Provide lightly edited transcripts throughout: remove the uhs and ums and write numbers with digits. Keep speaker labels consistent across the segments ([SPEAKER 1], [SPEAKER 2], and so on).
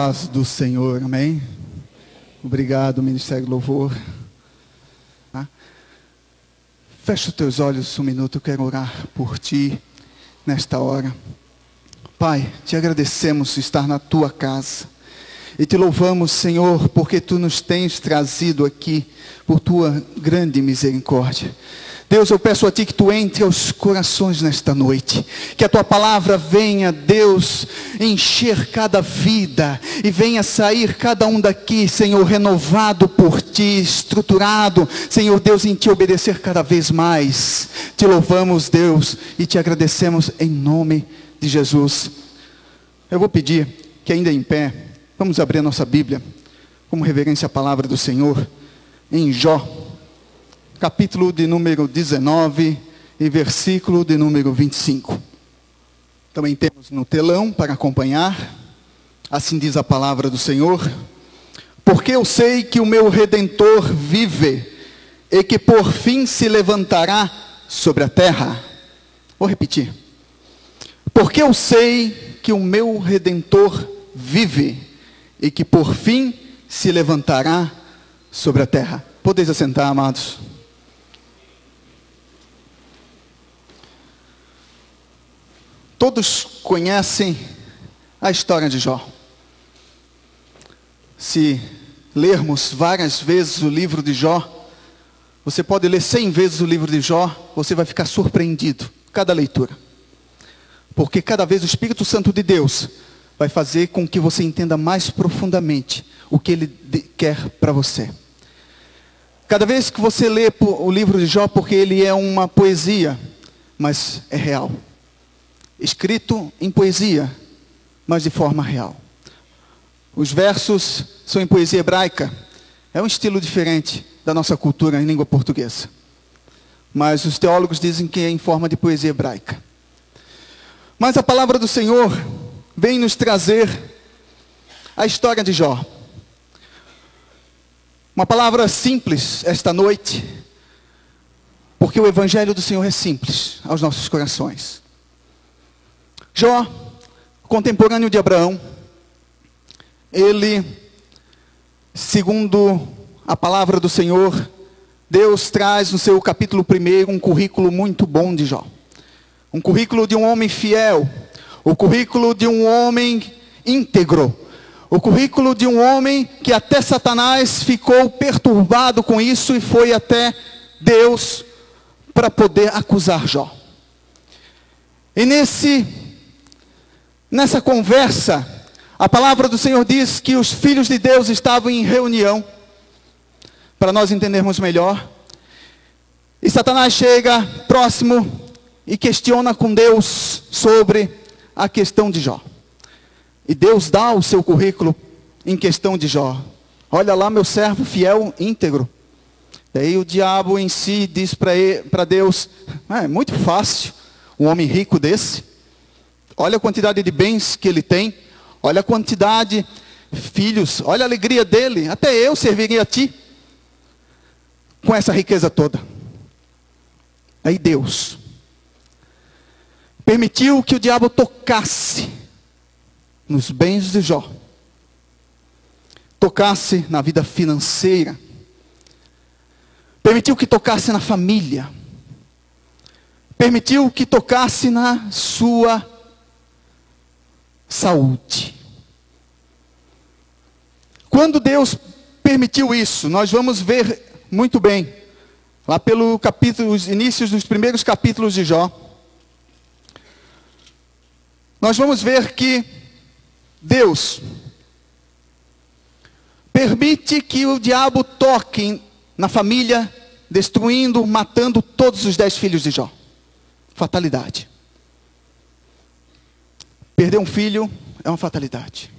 [SPEAKER 1] paz do Senhor, amém? Obrigado, Ministério Louvor. Fecha os teus olhos um minuto, eu quero orar por ti nesta hora. Pai, te agradecemos por estar na tua casa. E te louvamos, Senhor, porque tu nos tens trazido aqui por tua grande misericórdia. Deus, eu peço a ti que tu entre aos corações nesta noite, que a tua palavra venha, Deus, encher cada vida, e venha sair cada um daqui, Senhor, renovado por ti, estruturado, Senhor Deus, em te obedecer cada vez mais. Te louvamos, Deus, e te agradecemos em nome de Jesus. Eu vou pedir que ainda em pé, vamos abrir a nossa Bíblia, como reverência à palavra do Senhor, em Jó, capítulo de número 19 e versículo de número 25. Também temos no telão para acompanhar. Assim diz a palavra do Senhor: porque eu sei que o meu Redentor vive, e que por fim se levantará sobre a terra. Vou repetir. Porque eu sei que o meu Redentor vive, e que por fim se levantará sobre a terra. Podeis assentar, amados. Todos conhecem a história de Jó. Se lermos várias vezes o livro de Jó, você pode ler 100 vezes o livro de Jó, você vai ficar surpreendido, cada leitura. Porque cada vez o Espírito Santo de Deus vai fazer com que você entenda mais profundamente o que Ele quer para você. Cada vez que você lê o livro de Jó, porque ele é uma poesia, mas é real. Escrito em poesia, mas de forma real. Os versos são em poesia hebraica. É um estilo diferente da nossa cultura em língua portuguesa. Mas os teólogos dizem que é em forma de poesia hebraica. Mas a palavra do Senhor vem nos trazer a história de Jó. Uma palavra simples esta noite, porque o Evangelho do Senhor é simples aos nossos corações. Jó, contemporâneo de Abraão, ele, segundo a palavra do Senhor, Deus traz no seu capítulo 1 um currículo muito bom de Jó. Um currículo de um homem fiel, o currículo de um homem íntegro, o currículo de um homem que até Satanás ficou perturbado com isso e foi até Deus para poder acusar Jó. E nessa conversa, a palavra do Senhor diz que os filhos de Deus estavam em reunião, para nós entendermos melhor. E Satanás chega próximo e questiona com Deus sobre a questão de Jó. E Deus dá o seu currículo em questão de Jó. Olha lá, meu servo fiel, íntegro. Daí o diabo em si diz para Deus: é muito fácil um homem rico desse. Olha a quantidade de bens que ele tem. Olha a quantidade de filhos. Olha a alegria dele. Até eu serviria a ti com essa riqueza toda. Aí Deus permitiu que o diabo tocasse nos bens de Jó. Tocasse na vida financeira. Permitiu que tocasse na família. Permitiu que tocasse na sua saúde. Quando Deus permitiu isso, nós vamos ver muito bem, lá pelo capítulo, os inícios dos primeiros capítulos de Jó, nós vamos ver que Deus permite que o diabo toque na família, destruindo, matando todos os 10 filhos de Jó. Fatalidade. Perder um filho é uma fatalidade.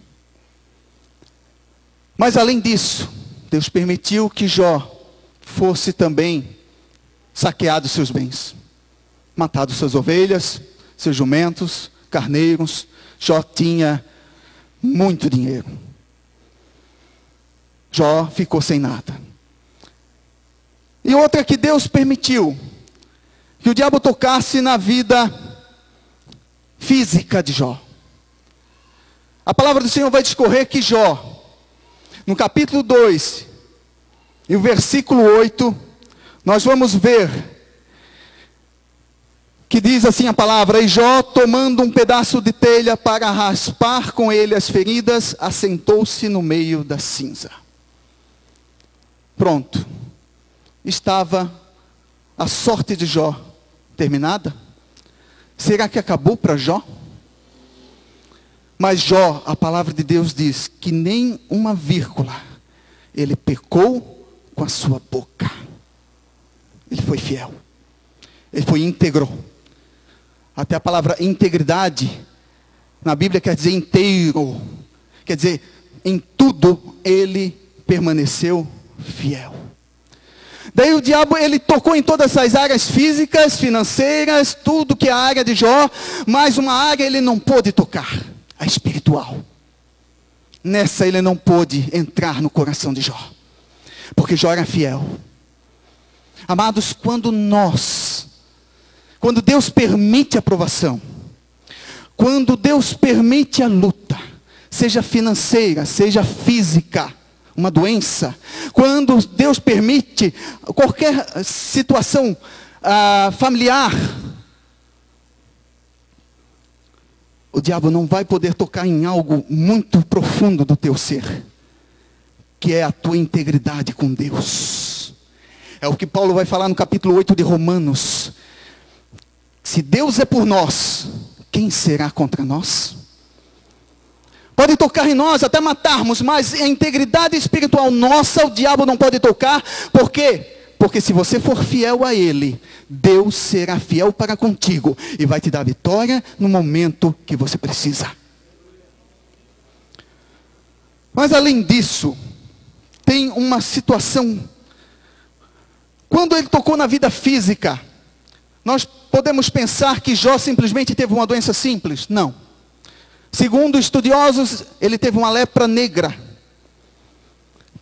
[SPEAKER 1] Mas além disso, Deus permitiu que Jó fosse também saqueado seus bens. Matado suas ovelhas, seus jumentos, carneiros. Jó tinha muito dinheiro. Jó ficou sem nada. E outra que Deus permitiu que o diabo tocasse na vida física de Jó. A palavra do Senhor vai discorrer que Jó, no capítulo 2, e o versículo 8, nós vamos ver que diz assim a palavra: e Jó, tomando um pedaço de telha para raspar com ele as feridas, assentou-se no meio da cinza. Pronto. Estava a sorte de Jó terminada? Será que acabou para Jó? Mas Jó, a palavra de Deus diz que nem uma vírgula ele pecou com a sua boca. Ele foi fiel. Ele foi íntegro. Até a palavra integridade na Bíblia quer dizer inteiro. Quer dizer, em tudo ele permaneceu fiel. Daí o diabo, ele tocou em todas as áreas físicas, financeiras, tudo que é a área de Jó, mas uma área ele não pôde tocar, a espiritual. Nessa ele não pôde entrar no coração de Jó, porque Jó era fiel. Amados, quando Deus permite a provação, quando Deus permite a luta, seja financeira, seja física, uma doença, quando Deus permite qualquer situação familiar, o diabo não vai poder tocar em algo muito profundo do teu ser, que é a tua integridade com Deus. É o que Paulo vai falar no capítulo 8 de Romanos. Se Deus é por nós, quem será contra nós? Pode tocar em nós, até matarmos, mas a integridade espiritual nossa, o diabo não pode tocar. Por quê? Porque se você for fiel a Ele, Deus será fiel para contigo e vai te dar vitória no momento que você precisa. Mas além disso, tem uma situação. Quando ele tocou na vida física, nós podemos pensar que Jó simplesmente teve uma doença simples. Não. Segundo estudiosos, ele teve uma lepra negra,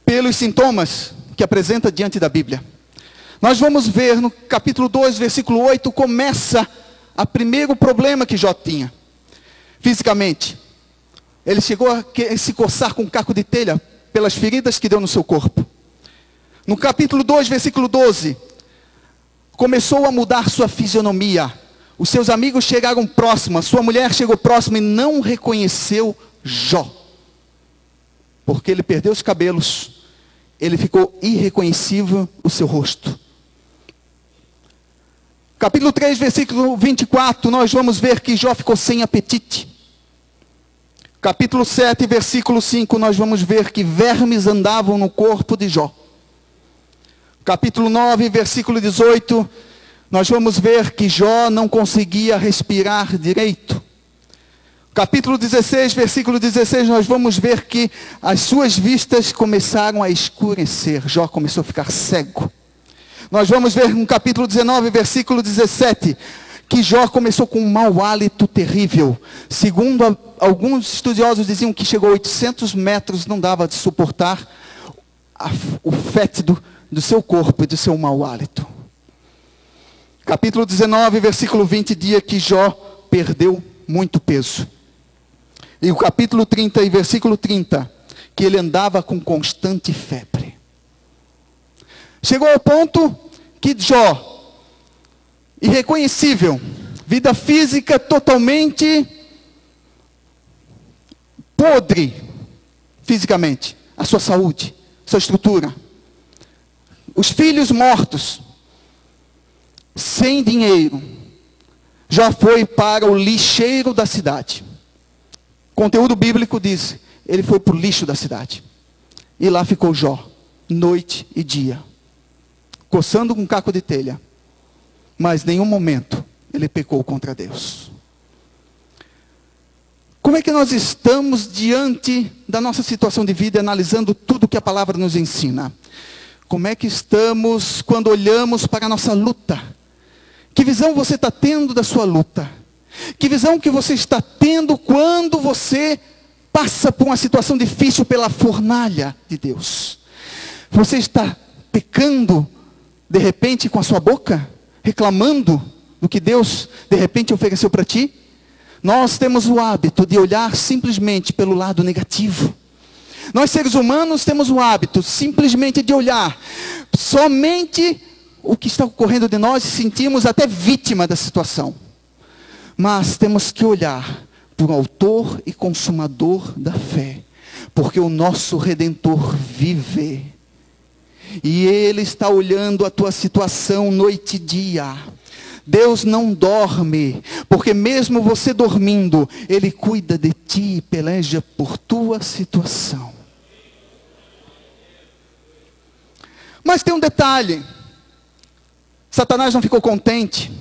[SPEAKER 1] pelos sintomas que apresenta diante da Bíblia. Nós vamos ver no capítulo 2, versículo 8, começa o primeiro problema que Jó tinha, fisicamente. Ele chegou a se coçar com um caco de telha, pelas feridas que deu no seu corpo. No capítulo 2, versículo 12, começou a mudar sua fisionomia. Os seus amigos chegaram próximos, sua mulher chegou próxima e não reconheceu Jó. Porque ele perdeu os cabelos, ele ficou irreconhecível o seu rosto. Capítulo 3, versículo 24, nós vamos ver que Jó ficou sem apetite. Capítulo 7, versículo 5, nós vamos ver que vermes andavam no corpo de Jó. Capítulo 9, versículo 18, nós vamos ver que Jó não conseguia respirar direito. Capítulo 16, versículo 16, nós vamos ver que as suas vistas começaram a escurecer. Jó começou a ficar cego. Nós vamos ver no capítulo 19, versículo 17, que Jó começou com um mau hálito terrível. Segundo alguns estudiosos diziam que chegou a 800 metros, não dava de suportar o fétido do seu corpo e do seu mau hálito. Capítulo 19, versículo 20, dia que Jó perdeu muito peso. E o capítulo 30 e versículo 30, que ele andava com constante febre. Chegou ao ponto que Jó, irreconhecível, vida física totalmente podre, fisicamente, a sua saúde, sua estrutura. Os filhos mortos, sem dinheiro, já foi para o lixeiro da cidade. Conteúdo bíblico diz, ele foi para o lixo da cidade. E lá ficou Jó, noite e dia, coçando com um caco de telha. Mas em nenhum momento ele pecou contra Deus. Como é que nós estamos diante da nossa situação de vida, analisando tudo que a palavra nos ensina? Como é que estamos quando olhamos para a nossa luta? Que visão você está tendo da sua luta? Que visão que você está tendo quando você passa por uma situação difícil pela fornalha de Deus? Você está pecando de repente com a sua boca? Reclamando do que Deus de repente ofereceu para ti? Nós temos o hábito de olhar simplesmente pelo lado negativo. Nós, seres humanos, temos o hábito simplesmente de olhar somente o que está ocorrendo de nós e sentimos até vítima da situação. Mas temos que olhar para o autor e consumador da fé, porque o nosso Redentor vive. E Ele está olhando a tua situação noite e dia. Deus não dorme, porque mesmo você dormindo, Ele cuida de ti e peleja por tua situação. Mas tem um detalhe. Satanás não ficou contente.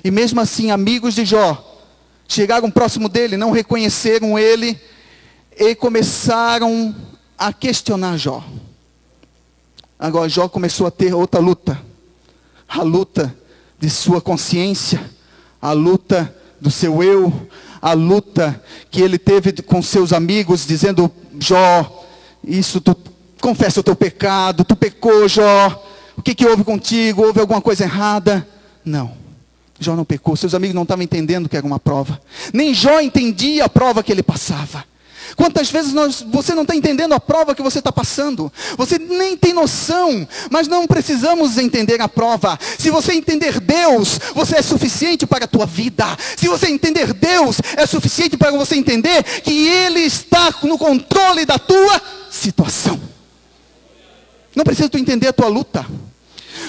[SPEAKER 1] E mesmo assim, amigos de Jó chegaram próximo dele, não reconheceram ele e começaram a questionar Jó. Agora Jó começou a ter outra luta. A luta de sua consciência, a luta do seu eu, a luta que ele teve com seus amigos, dizendo: Jó, isso tu confessa o teu pecado, tu pecou, Jó, o que houve contigo, houve alguma coisa errada? Não, Jó não pecou, seus amigos não estavam entendendo que era uma prova, nem Jó entendia a prova que ele passava. Quantas vezes você não está entendendo a prova que você está passando? Você nem tem noção, mas não precisamos entender a prova. Se você entender Deus, você é suficiente para a tua vida. Se você entender Deus, é suficiente para você entender que Ele está no controle da tua situação. Não precisa tu entender a tua luta.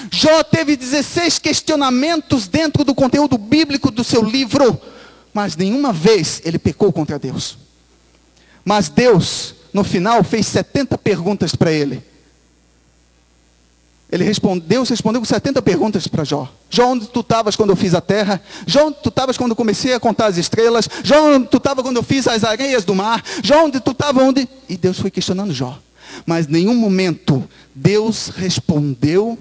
[SPEAKER 1] Jó teve 16 questionamentos dentro do conteúdo bíblico do seu livro, mas nenhuma vez ele pecou contra Deus. Mas Deus, no final, fez 70 perguntas para ele. Deus respondeu com 70 perguntas para Jó. Jó, onde tu estavas quando eu fiz a terra? Jó, onde tu estavas quando eu comecei a contar as estrelas? Jó, onde tu estava quando eu fiz as areias do mar? Jó, onde tu estava? Onde... E Deus foi questionando Jó. Mas em nenhum momento Deus respondeu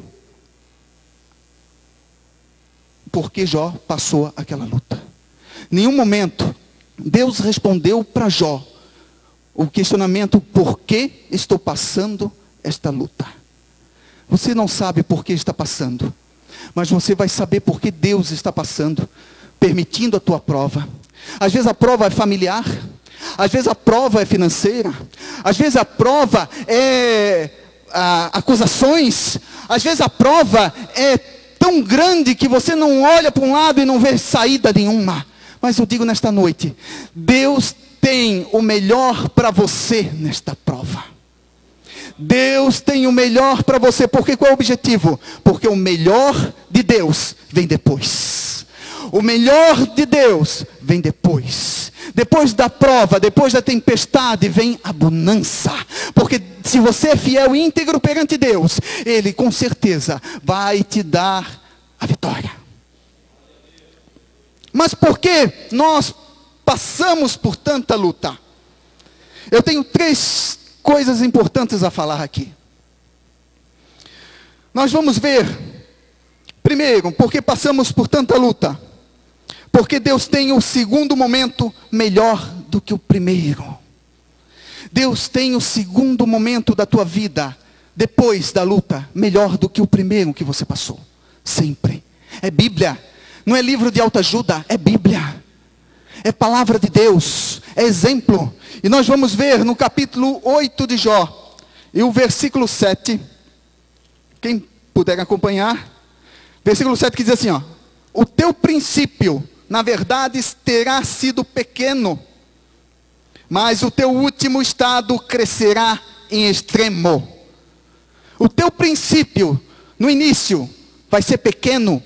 [SPEAKER 1] porque Jó passou aquela luta. Em nenhum momento Deus respondeu para Jó o questionamento: por que estou passando esta luta? Você não sabe por que está passando, mas você vai saber por que Deus está passando, permitindo a tua prova. Às vezes a prova é familiar, às vezes a prova é financeira, às vezes a prova é acusações, às vezes a prova é tão grande que você não olha para um lado e não vê saída nenhuma. Mas eu digo nesta noite, Deus tem o melhor para você nesta prova. Deus tem o melhor para você. Porque qual é o objetivo? Porque o melhor de Deus vem depois. O melhor de Deus vem depois. Depois da prova, depois da tempestade, vem a bonança. Porque se você é fiel e íntegro perante Deus, Ele com certeza vai te dar a vitória. Mas por que nós passamos por tanta luta? Eu tenho 3 coisas importantes a falar aqui. Nós vamos ver, primeiro, por que passamos por tanta luta? Porque Deus tem o segundo momento melhor do que o primeiro. Deus tem o segundo momento da tua vida, depois da luta, melhor do que o primeiro que você passou. Sempre. É Bíblia. Não é livro de autoajuda, é Bíblia. É palavra de Deus, é exemplo. E nós vamos ver no capítulo 8 de Jó, e o versículo 7, quem puder acompanhar, versículo 7 que diz assim, ó: o teu princípio, na verdade, terá sido pequeno, mas o teu último estado crescerá em extremo. O teu princípio, no início, vai ser pequeno,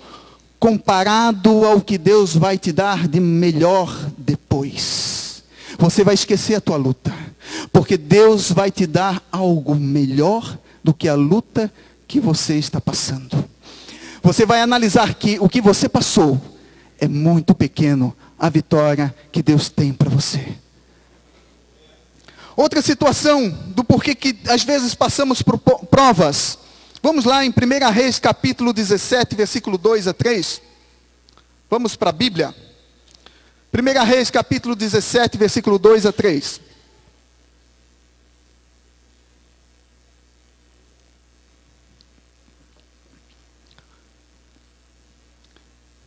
[SPEAKER 1] comparado ao que Deus vai te dar de melhor depois. Você vai esquecer a tua luta, porque Deus vai te dar algo melhor do que a luta que você está passando. Você vai analisar que o que você passou é muito pequeno, a vitória que Deus tem para você. Outra situação do porquê que às vezes passamos por provas. Vamos lá em 1 Reis capítulo 17, versículo 2 a 3. Vamos para a Bíblia. 1 Reis capítulo 17, versículo 2 a 3.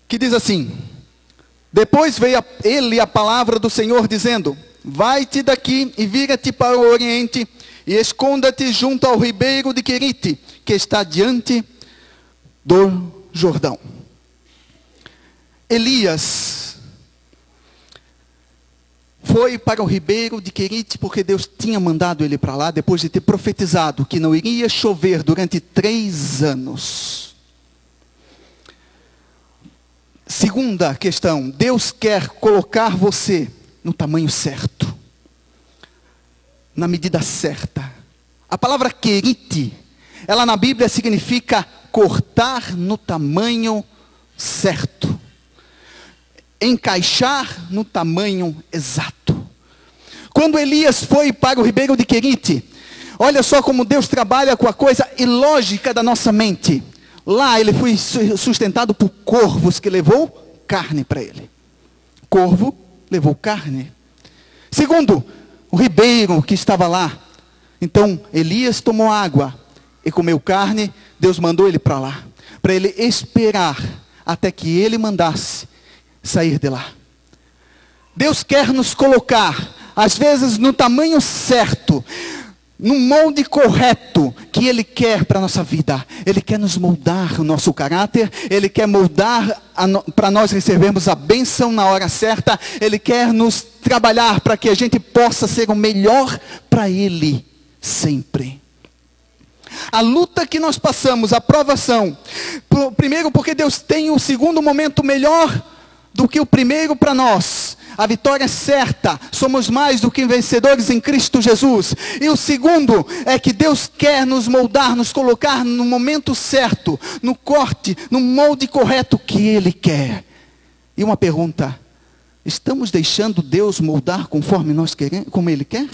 [SPEAKER 1] Que diz assim: Depois veio a ele a palavra do Senhor dizendo: vai-te daqui e vira-te para o oriente e esconda-te junto ao ribeiro de Querite, que está diante do Jordão. Elias foi para o ribeiro de Querite porque Deus tinha mandado ele para lá, depois de ter profetizado que não iria chover durante 3 anos. Segunda questão: Deus quer colocar você no tamanho certo, na medida certa. A palavra Querite, ela na Bíblia significa cortar no tamanho certo, encaixar no tamanho exato. Quando Elias foi para o ribeiro de Querite, olha só como Deus trabalha com a coisa ilógica da nossa mente. Lá ele foi sustentado por corvos que levou carne para ele. Corvo levou carne. Segundo, o ribeiro que estava lá. Então Elias tomou água e comeu carne. Deus mandou ele para lá, para ele esperar até que ele mandasse sair de lá. Deus quer nos colocar, às vezes, no tamanho certo, no molde correto que Ele quer para a nossa vida. Ele quer nos moldar o nosso caráter. Ele quer moldar para nós recebermos a bênção na hora certa. Ele quer nos trabalhar para que a gente possa ser o melhor para Ele sempre. A luta que nós passamos, a provação, primeiro porque Deus tem o segundo momento melhor do que o primeiro para nós. A vitória é certa, somos mais do que vencedores em Cristo Jesus. E o segundo é que Deus quer nos moldar, nos colocar no momento certo, no corte, no molde correto que Ele quer. E uma pergunta: estamos deixando Deus moldar conforme nós queremos, como Ele quer?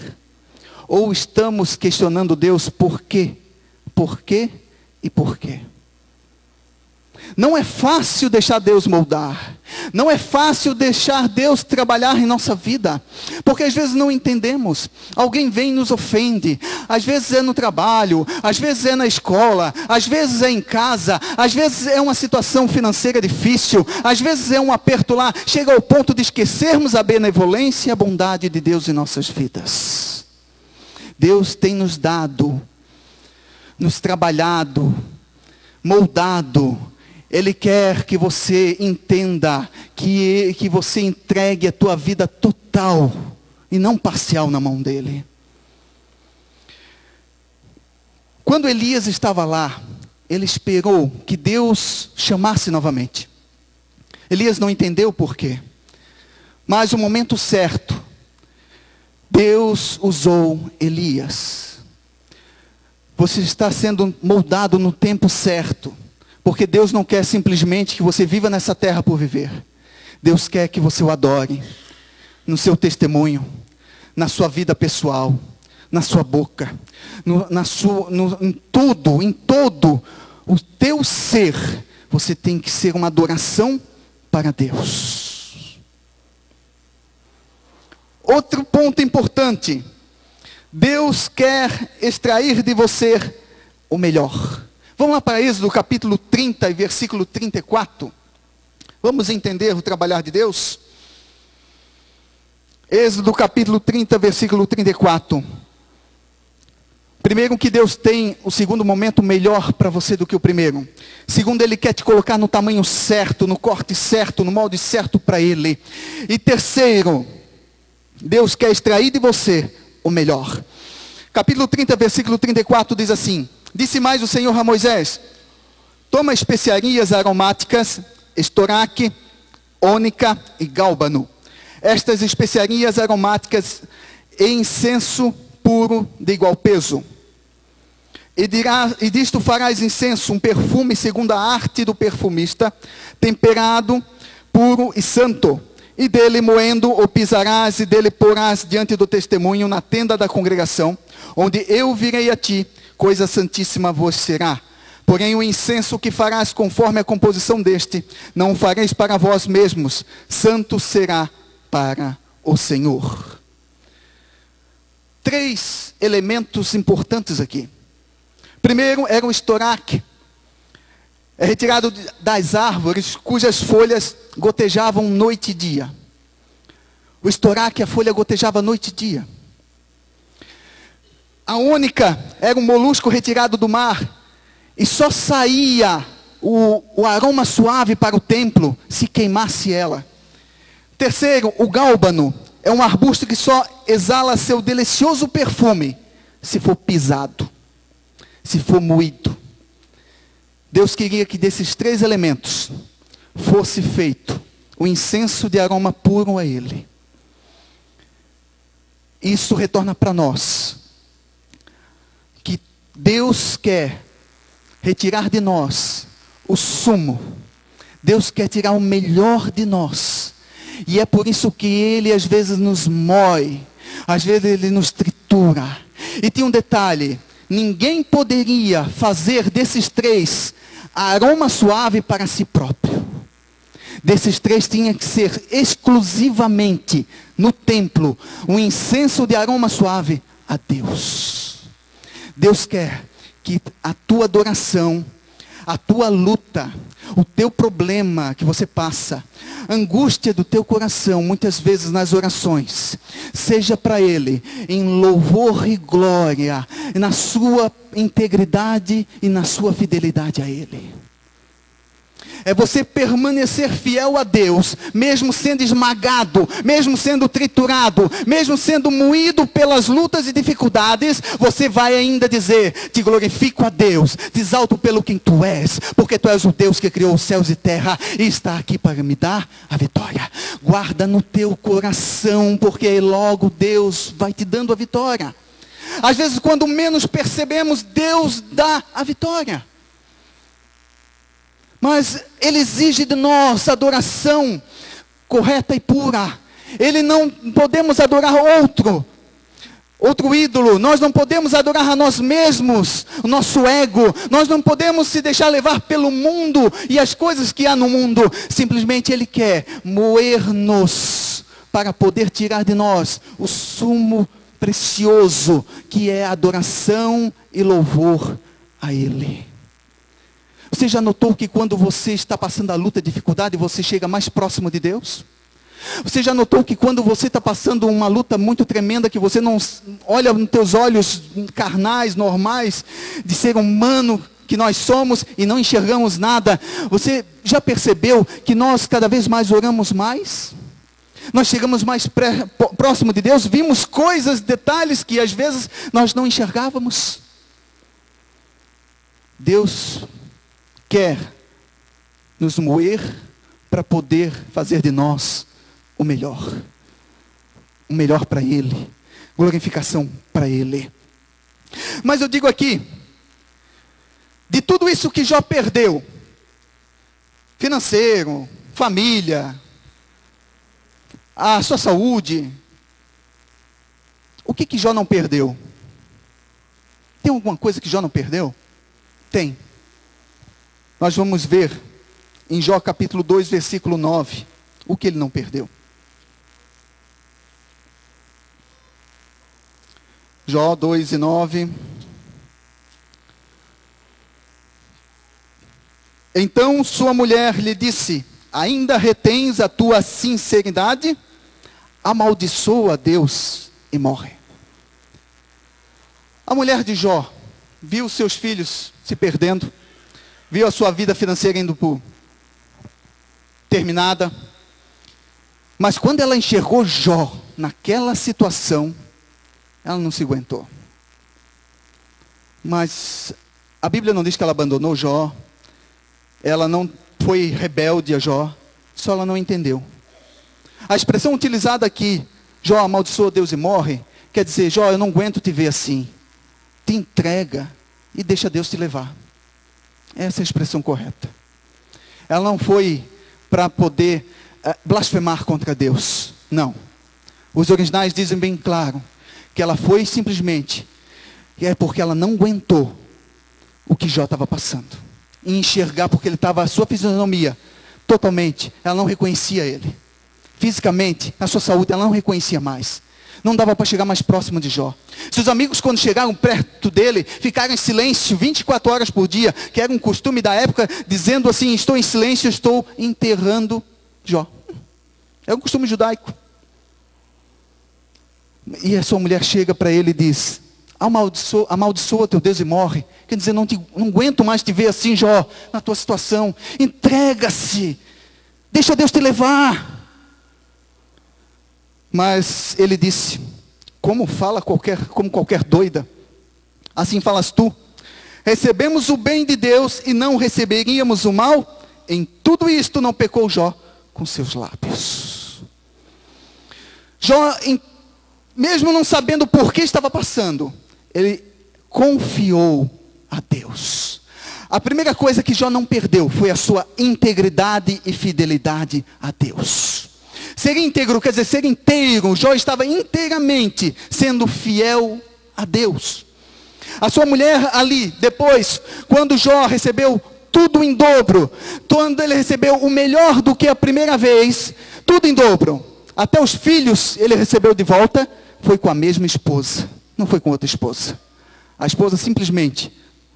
[SPEAKER 1] Ou estamos questionando Deus por quê? Por quê e por quê? Não é fácil deixar Deus moldar. Não é fácil deixar Deus trabalhar em nossa vida. Porque às vezes não entendemos. Alguém vem e nos ofende. Às vezes é no trabalho. Às vezes é na escola. Às vezes é em casa. Às vezes é uma situação financeira difícil. Às vezes é um aperto lá. Chega ao ponto de esquecermos a benevolência e a bondade de Deus em nossas vidas. Deus tem nos dado, nos trabalhado, moldado. Ele quer que você entenda, que você entregue a tua vida total e não parcial na mão dele. Quando Elias estava lá, ele esperou que Deus chamasse novamente. Elias não entendeu por quê. Mas no momento certo, Deus usou Elias. Você está sendo moldado no tempo certo. Porque Deus não quer simplesmente que você viva nessa terra por viver. Deus quer que você o adore. No seu testemunho. Na sua vida pessoal. Na sua boca. Em todo o teu ser. Você tem que ser uma adoração para Deus. Outro ponto importante. Deus quer extrair de você o melhor. Vamos lá para Êxodo capítulo 30 e versículo 34. Vamos entender o trabalhar de Deus? Êxodo capítulo 30, versículo 34. Primeiro, que Deus tem o segundo momento melhor para você do que o primeiro. Segundo, Ele quer te colocar no tamanho certo, no corte certo, no molde certo para Ele. E terceiro, Deus quer extrair de você o melhor. Capítulo 30, versículo 34 diz assim: disse mais o Senhor a Moisés: toma especiarias aromáticas, estoraque, ônica e gálbano. Estas especiarias aromáticas e incenso puro de igual peso. E disto farás incenso, um perfume segundo a arte do perfumista, temperado, puro e santo. E dele moendo o pisarás, e dele porás diante do testemunho na tenda da congregação, onde eu virei a ti, coisa santíssima vos será. Porém o incenso que farás conforme a composição deste, não o fareis para vós mesmos, santo será para o Senhor. 3 elementos importantes aqui. Primeiro era o estoraque. É retirado das árvores cujas folhas gotejavam noite e dia. O estoraque, a folha gotejava noite e dia. A ônica era um molusco retirado do mar. E só saía o aroma suave para o templo se queimasse ela. Terceiro, o gálbano é um arbusto que só exala seu delicioso perfume se for pisado, se for moído. Deus queria que desses 3 elementos fosse feito o incenso de aroma puro a Ele. Isso retorna para nós que Deus quer retirar de nós o sumo. Deus quer tirar o melhor de nós. E é por isso que Ele às vezes nos mói, às vezes Ele nos tritura. E tem um detalhe: ninguém poderia fazer desses 3 aroma suave para si próprio. Desses 3 tinha que ser exclusivamente no templo um incenso de aroma suave a Deus. Deus quer que a tua adoração, a tua luta, o teu problema que você passa, a angústia do teu coração, muitas vezes nas orações, seja para Ele em louvor e glória, na sua integridade e na sua fidelidade a Ele. É você permanecer fiel a Deus, mesmo sendo esmagado, mesmo sendo triturado, mesmo sendo moído pelas lutas e dificuldades, você vai ainda dizer: te glorifico a Deus, te exalto pelo quem tu és, porque tu és o Deus que criou os céus e terra e está aqui para me dar a vitória. Guarda no teu coração, porque logo Deus vai te dando a vitória. Às vezes, quando menos percebemos, Deus dá a vitória. Mas Ele exige de nós adoração correta e pura. Ele não podemos adorar outro ídolo. Nós não podemos adorar a nós mesmos, o nosso ego. Nós não podemos se deixar levar pelo mundo e as coisas que há no mundo. Simplesmente Ele quer moer-nos para poder tirar de nós o sumo precioso, que é a adoração e louvor a Ele. Você já notou que quando você está passando a luta, a dificuldade, você chega mais próximo de Deus? Você já notou que quando você está passando uma luta muito tremenda, que você não olha nos teus olhos carnais, normais, de ser humano que nós somos e não enxergamos nada? Você já percebeu que nós cada vez mais oramos mais? Nós chegamos mais próximo de Deus, vimos coisas, detalhes que às vezes nós não enxergávamos. Deus quer nos moer para poder fazer de nós o melhor para Ele, glorificação para Ele. Mas eu digo aqui, de tudo isso que Jó perdeu, financeiro, família, a sua saúde, o que Jó não perdeu? Tem alguma coisa que Jó não perdeu? Tem. Nós vamos ver em Jó capítulo 2, versículo 9, o que ele não perdeu. Jó 2 e 9. Então sua mulher lhe disse: ainda retens a tua sinceridade? Amaldiçoa a Deus e morre. A mulher de Jó viu seus filhos se perdendo, viu a sua vida financeira indo por terminada. Mas quando ela enxergou Jó naquela situação, ela não se aguentou. Mas a Bíblia não diz que ela abandonou Jó. Ela não foi rebelde a Jó. Só ela não entendeu. A expressão utilizada aqui, Jó amaldiçoa Deus e morre, quer dizer: Jó, eu não aguento te ver assim. Te entrega e deixa Deus te levar. Essa é a expressão correta. Ela não foi para poder blasfemar contra Deus. Não. Os originais dizem bem claro que ela foi simplesmente, e é porque ela não aguentou o que Jó estava passando. E enxergar, porque ele estava, a sua fisionomia, totalmente, ela não reconhecia ele. Fisicamente, a sua saúde, ela não reconhecia mais. Não dava para chegar mais próximo de Jó. Seus amigos, quando chegaram perto dele, ficaram em silêncio 24 horas por dia, que era um costume da época, dizendo assim: estou em silêncio, estou enterrando Jó. É um costume judaico. E a sua mulher chega para ele e diz: amaldiçoa teu Deus e morre. Quer dizer, não aguento mais te ver assim, Jó, na tua situação. Entrega-se, deixa Deus te levar. Mas ele disse: como qualquer doida, assim falas tu. Recebemos o bem de Deus e não receberíamos o mal? Em tudo isto não pecou Jó com seus lábios. Jó, mesmo não sabendo por que estava passando, ele confiou a Deus. A primeira coisa que Jó não perdeu foi a sua integridade e fidelidade a Deus. Ser íntegro quer dizer ser inteiro. Jó estava inteiramente sendo fiel a Deus. A sua mulher ali, depois, quando Jó recebeu tudo em dobro, quando ele recebeu o melhor do que a primeira vez, tudo em dobro, até os filhos ele recebeu de volta, foi com a mesma esposa, não foi com outra esposa. A esposa simplesmente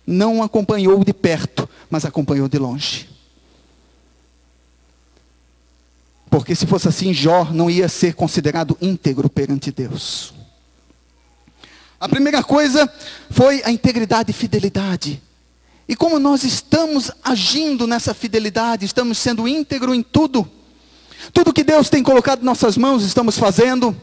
[SPEAKER 1] não acompanhou de perto, mas acompanhou de longe. Porque se fosse assim, Jó não ia ser considerado íntegro perante Deus. A primeira coisa foi a integridade e fidelidade. E como nós estamos agindo nessa fidelidade, estamos sendo íntegro em tudo. Tudo que Deus tem colocado em nossas mãos, estamos fazendo.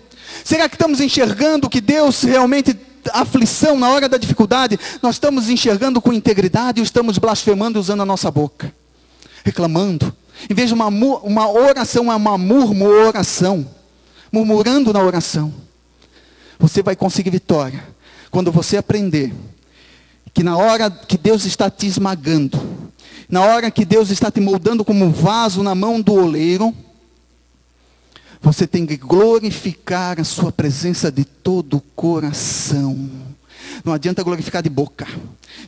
[SPEAKER 1] Será que estamos enxergando que Deus realmente, a aflição na hora da dificuldade, nós estamos enxergando com integridade ou estamos blasfemando usando a nossa boca? Reclamando. Em vez de uma oração, é uma murmuração. Murmurando na oração. Você vai conseguir vitória quando você aprender que na hora que Deus está te esmagando, na hora que Deus está te moldando como um vaso na mão do oleiro, você tem que glorificar a sua presença de todo o coração. Não adianta glorificar de boca.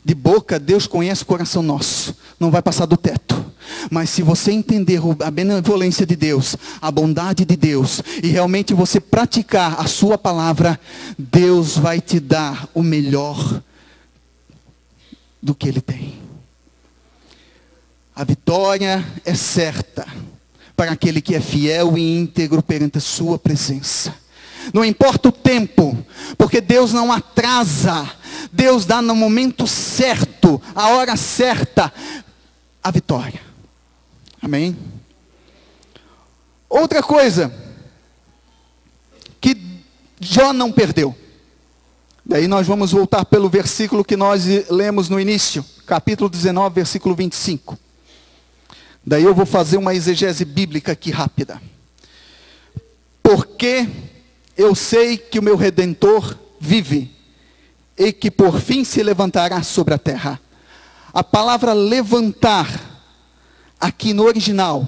[SPEAKER 1] De boca, Deus conhece o coração nosso. Não vai passar do teto. Mas se você entender a benevolência de Deus, a bondade de Deus, e realmente você praticar a sua palavra, Deus vai te dar o melhor do que Ele tem. A vitória é certa para aquele que é fiel e íntegro perante a sua presença. Não importa o tempo, porque Deus não atrasa. Deus dá no momento certo, a hora certa, a vitória. Amém? Outra coisa que Jó não perdeu. Daí nós vamos voltar pelo versículo que nós lemos no início, capítulo 19, versículo 25. Daí eu vou fazer uma exegese bíblica aqui rápida. Porque eu sei que o meu Redentor vive, e que por fim se levantará sobre a terra. A palavra levantar, aqui no original,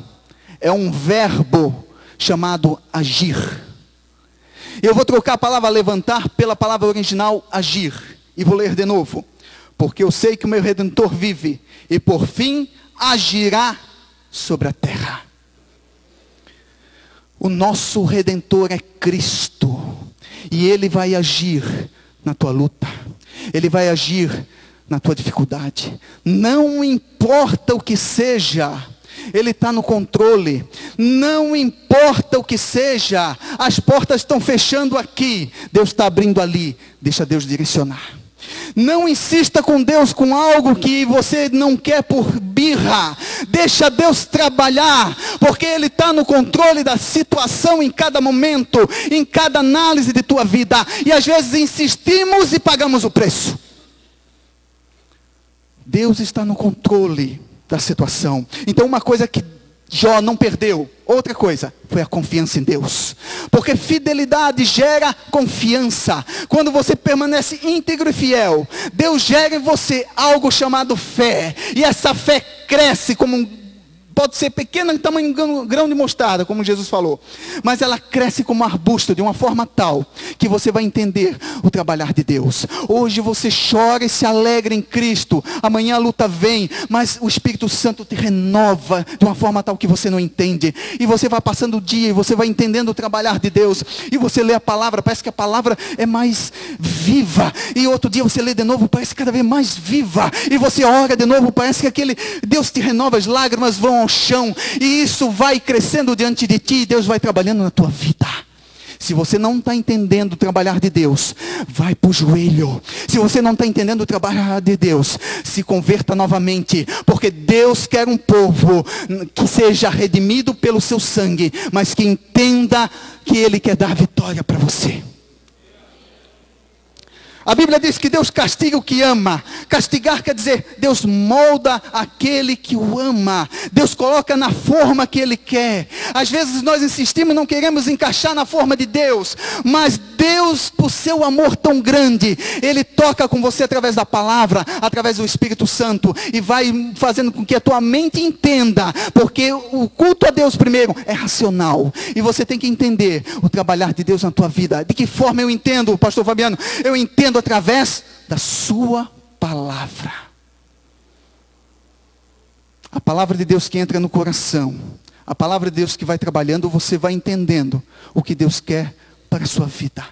[SPEAKER 1] é um verbo chamado agir. Eu vou trocar a palavra levantar pela palavra original agir. E vou ler de novo. Porque eu sei que o meu Redentor vive, e por fim agirá sobre a terra. O nosso Redentor é Cristo. E Ele vai agir na tua luta. Ele vai agir na tua dificuldade. Não importa o que seja, Ele está no controle. Não importa o que seja, as portas estão fechando aqui, Deus está abrindo ali. Deixa Deus direcionar. Não insista com Deus com algo que você não quer por birra. Deixa Deus trabalhar, porque Ele está no controle da situação em cada momento, em cada análise de tua vida. E às vezes insistimos e pagamos o preço. Deus está no controle da situação. Então uma coisa que Jó não perdeu, outra coisa, foi a confiança em Deus. Porque fidelidade gera confiança. Quando você permanece íntegro e fiel, Deus gera em você algo chamado fé. E essa fé cresce como pode ser pequena, tamanho grão de mostarda, como Jesus falou. Mas ela cresce como um arbusto, de uma forma tal, que você vai entender o trabalhar de Deus. Hoje você chora e se alegra em Cristo. Amanhã a luta vem, mas o Espírito Santo te renova, de uma forma tal que você não entende. E você vai passando o dia, e você vai entendendo o trabalhar de Deus. E você lê a palavra, parece que a palavra é mais viva. E outro dia você lê de novo, parece cada vez mais viva. E você ora de novo, parece que aquele Deus te renova, as lágrimas vão ao chão, e isso vai crescendo diante de ti, e Deus vai trabalhando na tua vida. Se você não está entendendo o trabalhar de Deus, vai para o joelho. Se você não está entendendo o trabalhar de Deus, se converta novamente, porque Deus quer um povo que seja redimido pelo seu sangue, mas que entenda que Ele quer dar vitória para você. A Bíblia diz que Deus castiga o que ama. Castigar quer dizer, Deus molda aquele que o ama. Deus coloca na forma que Ele quer. Às vezes nós insistimos e não queremos encaixar na forma de Deus. Mas Deus, por seu amor tão grande, Ele toca com você através da palavra, através do Espírito Santo. E vai fazendo com que a tua mente entenda. Porque o culto a Deus primeiro é racional. E você tem que entender o trabalhar de Deus na tua vida. De que forma eu entendo, pastor Fabiano? Eu entendo através da sua palavra. A palavra de Deus que entra no coração. A palavra de Deus que vai trabalhando, você vai entendendo o que Deus quer para a sua vida.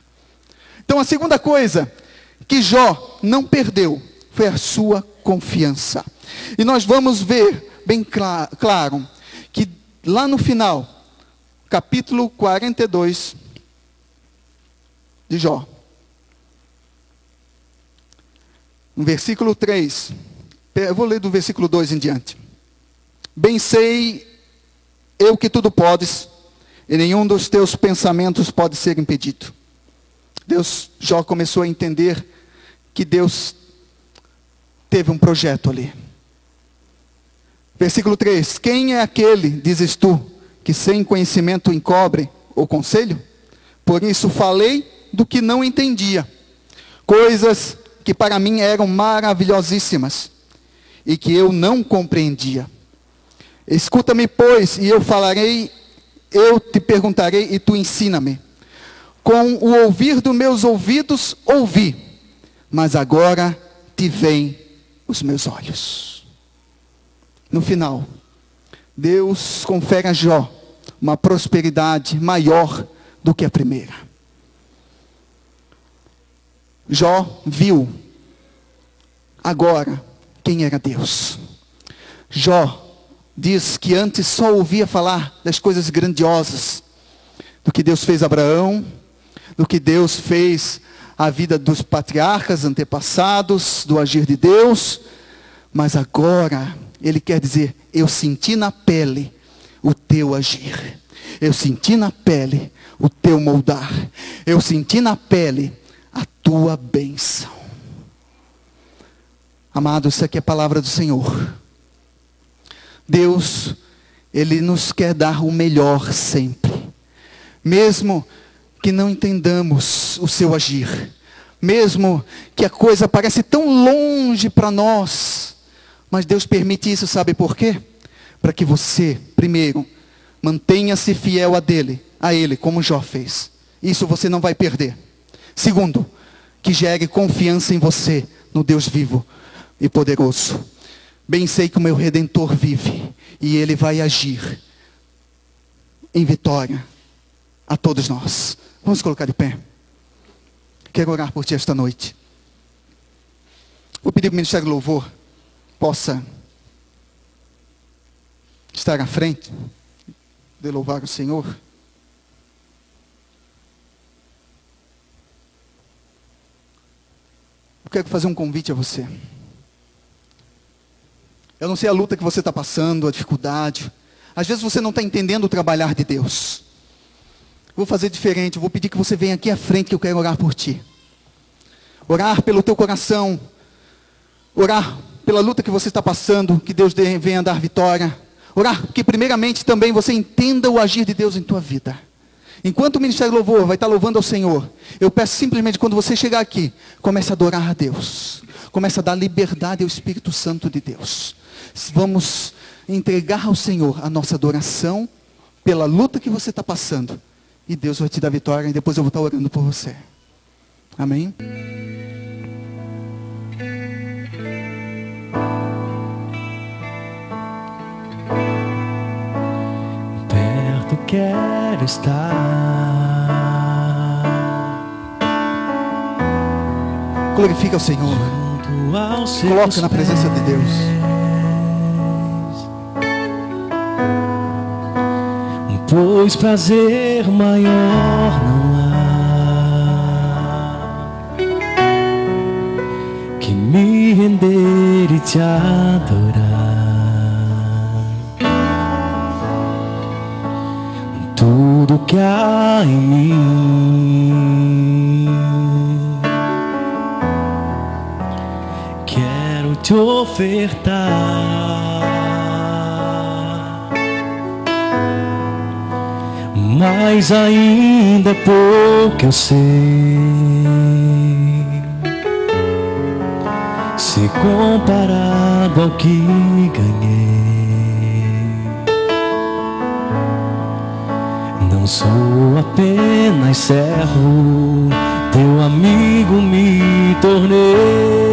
[SPEAKER 1] Então a segunda coisa que Jó não perdeu foi a sua confiança. E nós vamos ver bem claro que lá no final, capítulo 42 de Jó, no versículo 3, eu vou ler do versículo 2 em diante. Bem sei eu que tudo podes, e nenhum dos teus pensamentos pode ser impedido. Jó começou a entender que Deus teve um projeto ali. Versículo 3, quem é aquele, dizes tu, que sem conhecimento encobre o conselho? Por isso falei do que não entendia, coisas que para mim eram maravilhosíssimas, e que eu não compreendia. Escuta-me, pois, e eu falarei, eu te perguntarei, e tu ensina-me. Com o ouvir dos meus ouvidos, ouvi, mas agora te veem os meus olhos. No final, Deus confere a Jó uma prosperidade maior do que a primeira. Jó viu agora quem era Deus. Jó diz que antes só ouvia falar das coisas grandiosas, do que Deus fez a Abraão, do que Deus fez a vida dos patriarcas antepassados, do agir de Deus, mas agora ele quer dizer, eu senti na pele o teu agir, eu senti na pele o teu moldar, eu senti na pele a tua bênção. Amado, isso aqui é a palavra do Senhor. Deus, Ele nos quer dar o melhor sempre. Mesmo que não entendamos o seu agir. Mesmo que a coisa parece tão longe para nós. Mas Deus permite isso, sabe por quê? Para que você, primeiro, mantenha-se fiel a Ele, como Jó fez. Isso você não vai perder. Segundo, que gere confiança em você, no Deus vivo e poderoso. Bem sei que o meu Redentor vive, e Ele vai agir em vitória a todos nós. Vamos colocar de pé. Quero orar por ti esta noite. Vou pedir para o Ministério do Louvor possa estar à frente de louvar o Senhor. Eu quero fazer um convite a você. Eu não sei a luta que você está passando, a dificuldade. Às vezes você não está entendendo o trabalhar de Deus. Vou fazer diferente, vou pedir que você venha aqui à frente que eu quero orar por ti. Orar pelo teu coração. Orar pela luta que você está passando, que Deus venha dar vitória. Orar que primeiramente também você entenda o agir de Deus em tua vida. Enquanto o Ministério do Louvor vai estar louvando ao Senhor, eu peço simplesmente quando você chegar aqui, comece a adorar a Deus. Comece a dar liberdade ao Espírito Santo de Deus. vamos entregar ao Senhor a nossa adoração pela luta que você está passando. E Deus vai te dar vitória, e depois eu vou estar orando por você. Amém?
[SPEAKER 2] Perto quero estar,
[SPEAKER 1] glorifica o Senhor. Coloca na presença de Deus.
[SPEAKER 2] Pois prazer maior não há que me render e te adorar. Tudo que há em mim quero te ofertar. Mas ainda é pouco eu sei, se comparado ao que ganhei. Não sou apenas servo, teu amigo me tornei.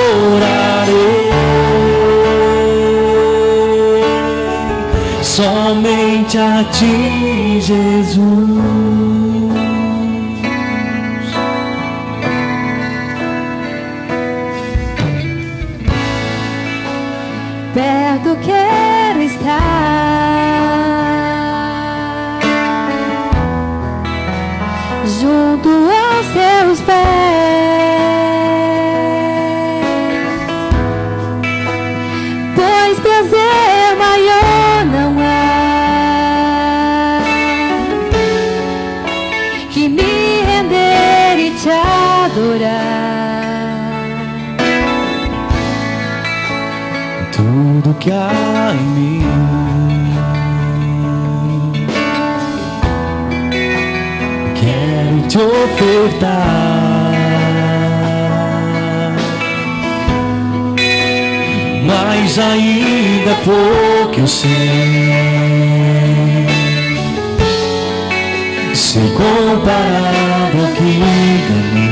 [SPEAKER 2] Adorarei somente a ti, Jesus.
[SPEAKER 3] Perto quero estar, junto aos teus pés, pois prazer maior não há que me render e te adorar.
[SPEAKER 2] Tudo que há em mim quero te ofertar, mas ainda é pouco eu sei, se comparado ao que ganhei.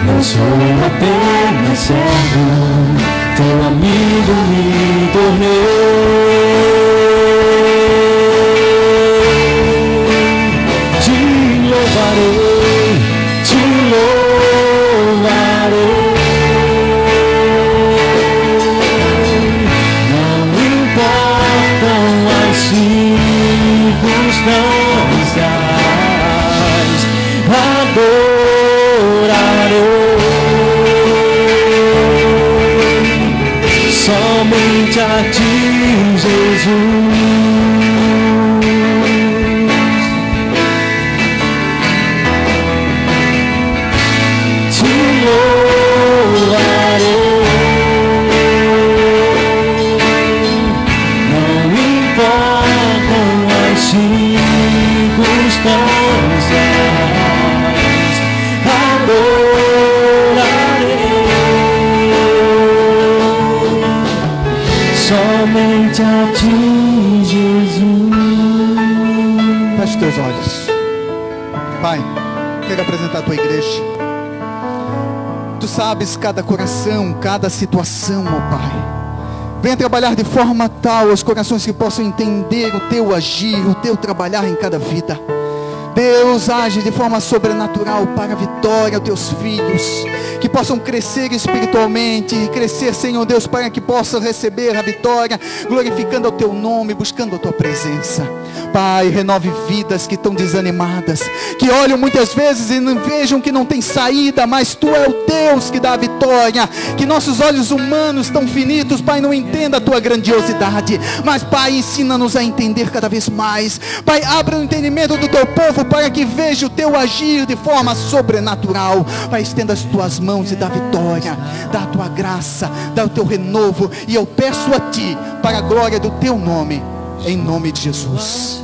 [SPEAKER 2] Não sou apenas servo, teu amigo me tornei. Te louvarei, te louvarei. Não importam as circunstâncias, adorarei somente a ti, Jesus. Te louvarei, não importam as circunstâncias, adorarei somente a ti, Jesus.
[SPEAKER 1] Feche teus olhos. Pai, quero apresentar a tua igreja. Tu sabes cada coração, cada situação, ó Pai. Venha trabalhar de forma tal os corações que possam entender o teu agir, o teu trabalhar em cada vida. Deus, age de forma sobrenatural para a vitória, os teus filhos, que possam crescer espiritualmente, e crescer, Senhor Deus, para que possam receber a vitória, glorificando o teu nome, buscando a tua presença. Pai, renove vidas que estão desanimadas, que olham muitas vezes e não vejam que não tem saída, mas tu é o Deus que dá a vitória, que nossos olhos humanos tão finitos, Pai, não entenda a tua grandiosidade, mas Pai, ensina-nos a entender cada vez mais. Pai, abra o entendimento do teu povo para que veja o teu agir de forma sobrenatural. Pai, estenda as tuas mãos e dá vitória, dá a tua graça, dá o teu renovo, e eu peço a ti, para a glória do teu nome, em nome de Jesus.